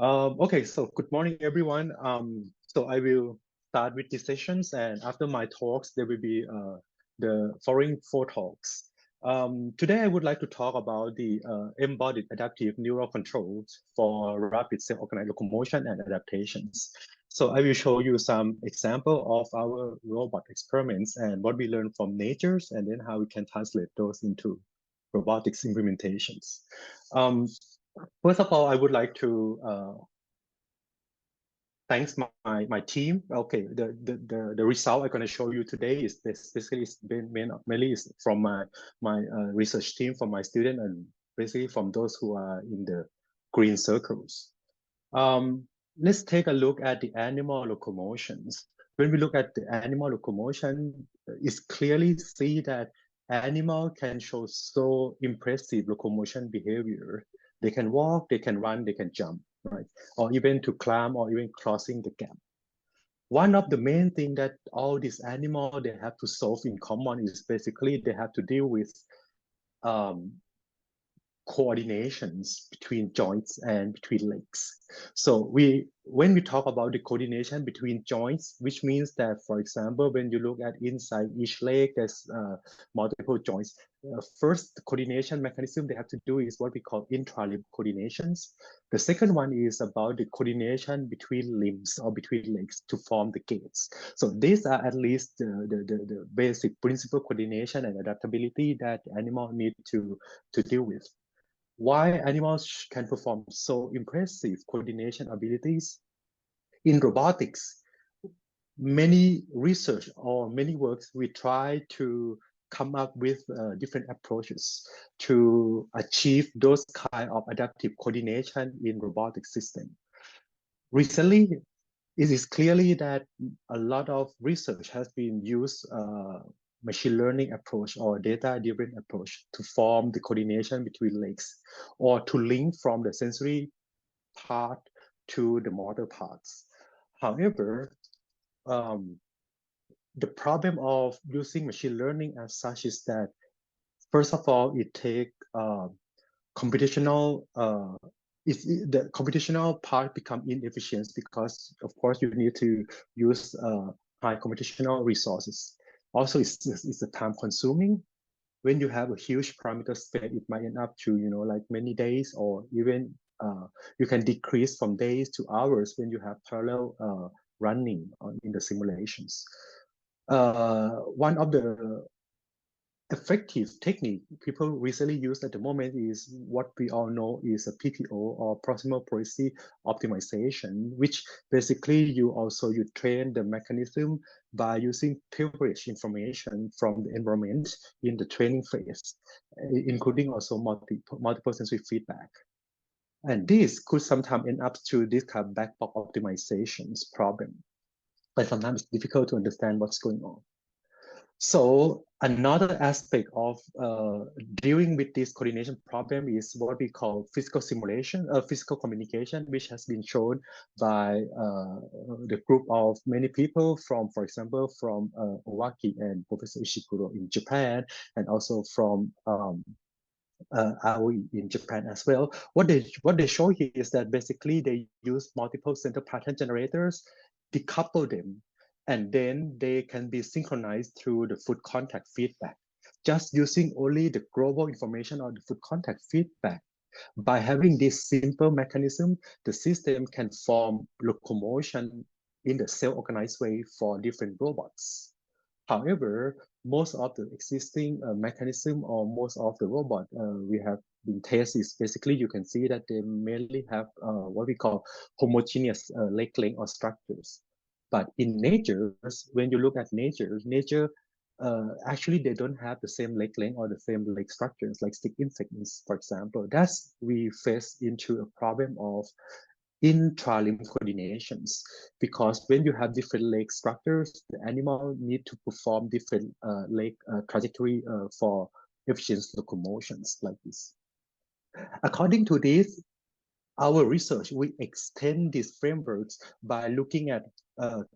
Okay, so good morning, everyone. So I will start with the sessions, and after my talks, there will be the following 4 talks. Today, I would like to talk about the embodied adaptive neural controls for rapid self-organized locomotion and adaptations. So I will show you some example of our robot experiments and what we learned from natures, and then how we can translate those into robotics implementations. First of all, I would like to thanks my team. Okay, the result I'm going to show you today is basically mainly is from my research team, from my student, and basically from those who are in the green circles. Let's take a look at the animal locomotions. When we look at the animal locomotion, it's clearly see that animal can show so impressive locomotion behavior. They can walk, they can run, they can jump, right? Or even to climb or even crossing the gap. One of the main things that all these animals they have to solve in common is basically they have to deal with coordinations between joints and between legs. So when we talk about the coordination between joints, which means that, for example, when you look at inside each leg, there's multiple joints. First, the coordination mechanism they have to do is what we call intralimb coordinations. The second one is about the coordination between limbs or between legs to form the gaits. So these are at least the basic principle coordination and adaptability that animal need to deal with. Why animals can perform so impressive coordination abilities in robotics? Many research or many works, we try to come up with different approaches to achieve those kind of adaptive coordination in robotic system. Recently, it is clearly that a lot of research has been used machine learning approach or data-driven approach to form the coordination between legs or to link from the sensory part to the motor parts. However, the problem of using machine learning as such is that, first of all, it takes computational the computational part become inefficient because, of course, you need to use high computational resources. Also, it's a time consuming. When you have a huge parameter space, it might end up to, like many days, or even you can decrease from days to hours when you have parallel running in the simulations. One of the effective technique people recently use at the moment is what we all know is a PPO, or proximal policy optimization, which basically you train the mechanism by using privileged information from the environment in the training phase, including also multiple sensory feedback. And this could sometimes end up to this kind of back box optimizations problem. But sometimes it's difficult to understand what's going on. So another aspect of dealing with this coordination problem is what we call physical simulation, physical communication, which has been shown by the group of many people from, for example, from Owaki and Professor Ishiguro in Japan, and also from Aoi in Japan as well. What they show here is that basically they use multiple center pattern generators, decouple them, and then they can be synchronized through the foot contact feedback. Just using only the global information on the foot contact feedback. By having this simple mechanism, the system can form locomotion in the self-organized way for different robots. However, most of the existing mechanism or most of the robot we have been tested is basically you can see that they mainly have what we call homogeneous leg length or structures. But in nature, when you look at nature actually they don't have the same leg length or the same leg structures, like stick insects, for example. That's we face into a problem of intralimb coordinations, because when you have different leg structures, the animal need to perform different leg trajectory for efficient locomotions like this. According to this, our research, we extend these frameworks by looking at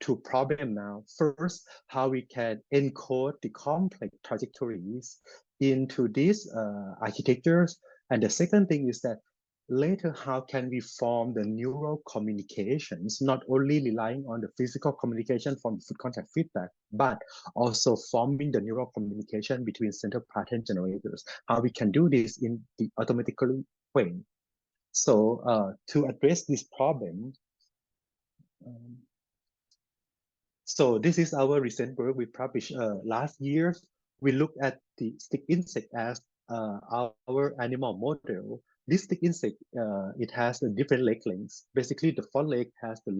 2 problems now. First, how we can encode the complex trajectories into these architectures. And the second thing is that later how can we form the neural communications, not only relying on the physical communication from foot contact feedback, but also forming the neural communication between central pattern generators, how we can do this in the automatically way. So to address this problem, so this is our recent work we published last year. We looked at the stick insect as our animal model. This stick insect, it has a different leg lengths. Basically, the front leg has the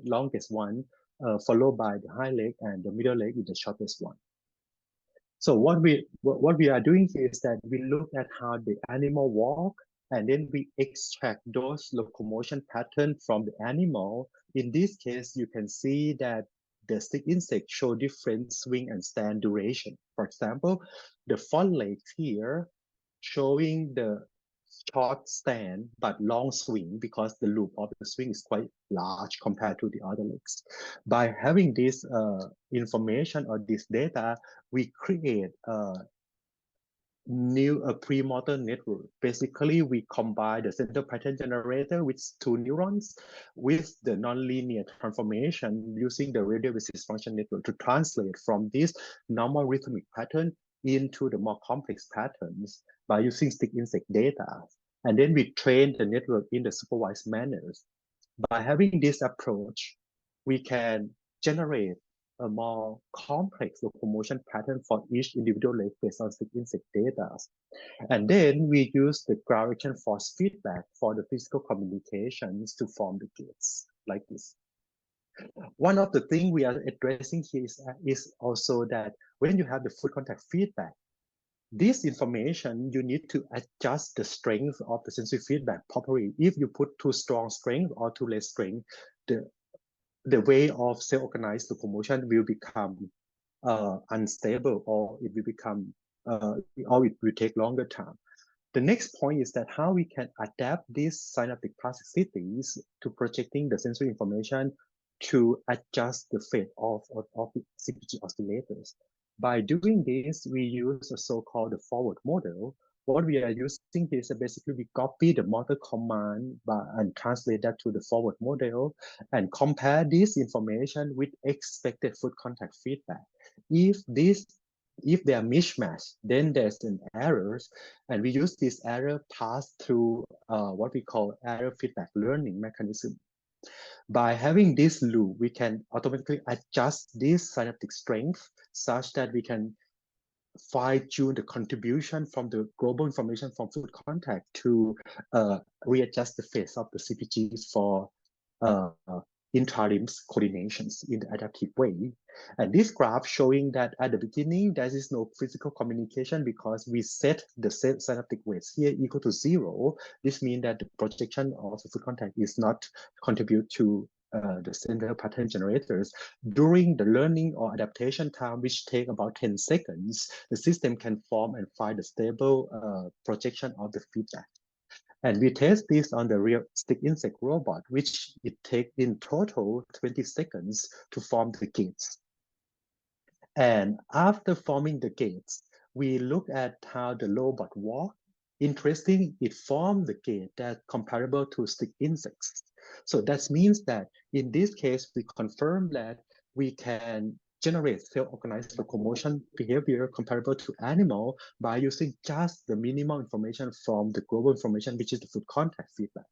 longest one, followed by the hind leg, and the middle leg is the shortest one. So what we are doing here is that we look at how the animal walk, and then we extract those locomotion patterns from the animal. In this case, you can see that the stick insect show different swing and stand duration. For example, the front legs here showing the short stand but long swing because the loop of the swing is quite large compared to the other legs. By having this information or this data, we create a premotor network. Basically, we combine the central pattern generator with two neurons with the nonlinear transformation using the radial basis function network to translate from this normal rhythmic pattern into the more complex patterns by using stick insect data. And then we train the network in the supervised manners. By having this approach, we can generate a more complex locomotion pattern for each individual leg based on stick insect data. And then we use the gravitational force feedback for the physical communications to form the gates like this. One of the things we are addressing here is also that when you have the foot contact feedback, this information, you need to adjust the strength of the sensory feedback properly. If you put too strong strength or too less strength, the way of self-organized locomotion will become unstable, or it will become, or it will take longer time. The next point is that how we can adapt these synaptic plasticities to projecting the sensory information to adjust the fate of the CPG oscillators. By doing this, we use a so-called forward model. What we are using is basically we copy the motor command and translate that to the forward model and compare this information with expected foot contact feedback. If they are mismatched, then there's an errors, and we use this error passed through what we call error feedback learning mechanism. By having this loop, we can automatically adjust this synaptic strength such that we can fine-tune the contribution from the global information from foot contact to readjust the phase of the CPGs for intralimb coordinations in the adaptive way. And this graph showing that at the beginning, there is no physical communication because we set the synaptic weights here equal to 0. This means that the projection of the foot contact is not contribute to the central pattern generators. During the learning or adaptation time, which take about 10 seconds, the system can form and find a stable projection of the feedback. And we test this on the real stick insect robot, which it takes in total 20 seconds to form the gates. And after forming the gates, we look at how the robot walks. Interesting, it formed the gate that's comparable to stick insects. So that means that in this case, we confirm that we can generate self-organized locomotion behavior comparable to animal by using just the minimal information from the global information, which is the foot contact feedback.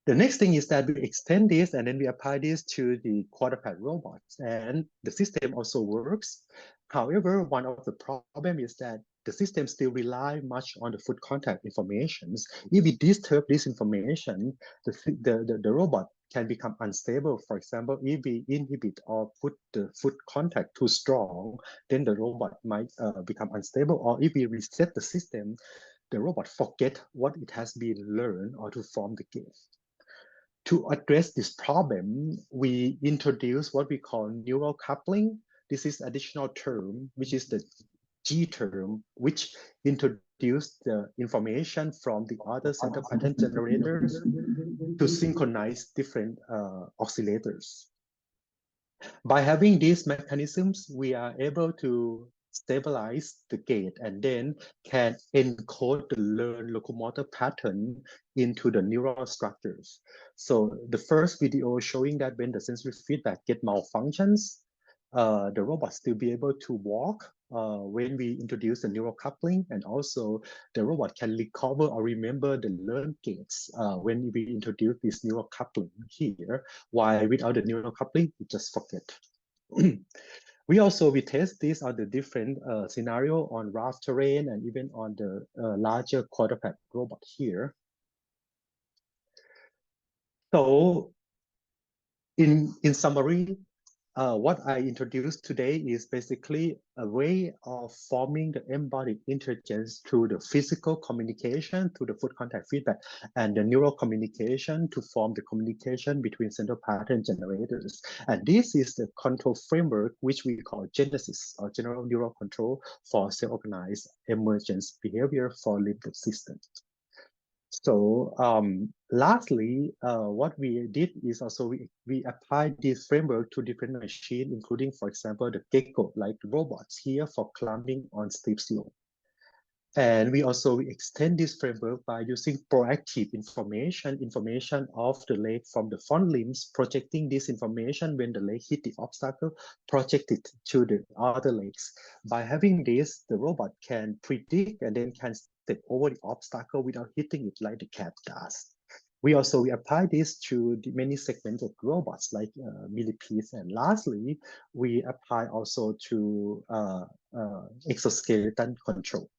The next thing is that we extend this and then we apply this to the quadruped robots, and the system also works. However, one of the problems is that the system still rely much on the foot contact informations. If we disturb this information, the robot can become unstable. For example, if we inhibit or put the foot contact too strong, then the robot might become unstable. Or if we reset the system, the robot forget what it has been learned or to form the gate. To address this problem, we introduce what we call neural coupling. This is additional term, which is the G term, which introduced the information from the other central pattern generators to synchronize different oscillators. By having these mechanisms, we are able to stabilize the gait, and then can encode the learned locomotor pattern into the neural structures. So the first video showing that when the sensory feedback get malfunctions, the robot still be able to walk when we introduce the neural coupling, and also the robot can recover or remember the learned gaits when we introduce this neural coupling here, while without the neural coupling, we just forget. We test this on the different scenario on rough terrain and even on the larger quadruped robot here. So in summary, what I introduced today is basically a way of forming the embodied intelligence through the physical communication, through the foot contact feedback, and the neural communication to form the communication between central pattern generators. And this is the control framework, which we call Genesis, or General Neural Control for Self-Organized Emergent Behavior for Limited Systems. So lastly, what we did is also we applied this framework to different machines, including, for example, the gecko, like robots here for climbing on steep slope. And we also extend this framework by using proactive information of the leg from the front limbs, projecting this information when the leg hit the obstacle, project it to the other legs. By having this, the robot can predict and then can step over the obstacle without hitting it like the cat does. We apply this to the many segmented robots like millipedes. And lastly, we apply also to exoskeleton control.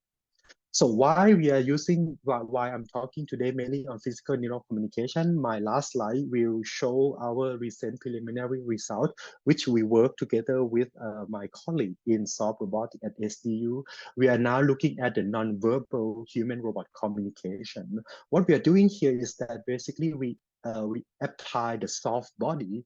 So why I'm talking today mainly on physical neural communication, my last slide will show our recent preliminary result, which we work together with my colleague in soft robotics at SDU. We are now looking at the nonverbal human-robot communication. What we are doing here is that basically we apply the soft body,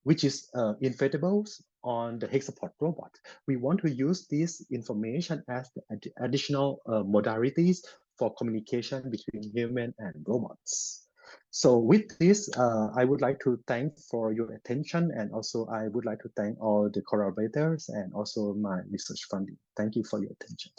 which is inflatables on the hexapod robot. We want to use this information as the additional modalities for communication between human and robots. So with this, I would like to thank for your attention, and also I would like to thank all the collaborators and also my research funding. Thank you for your attention.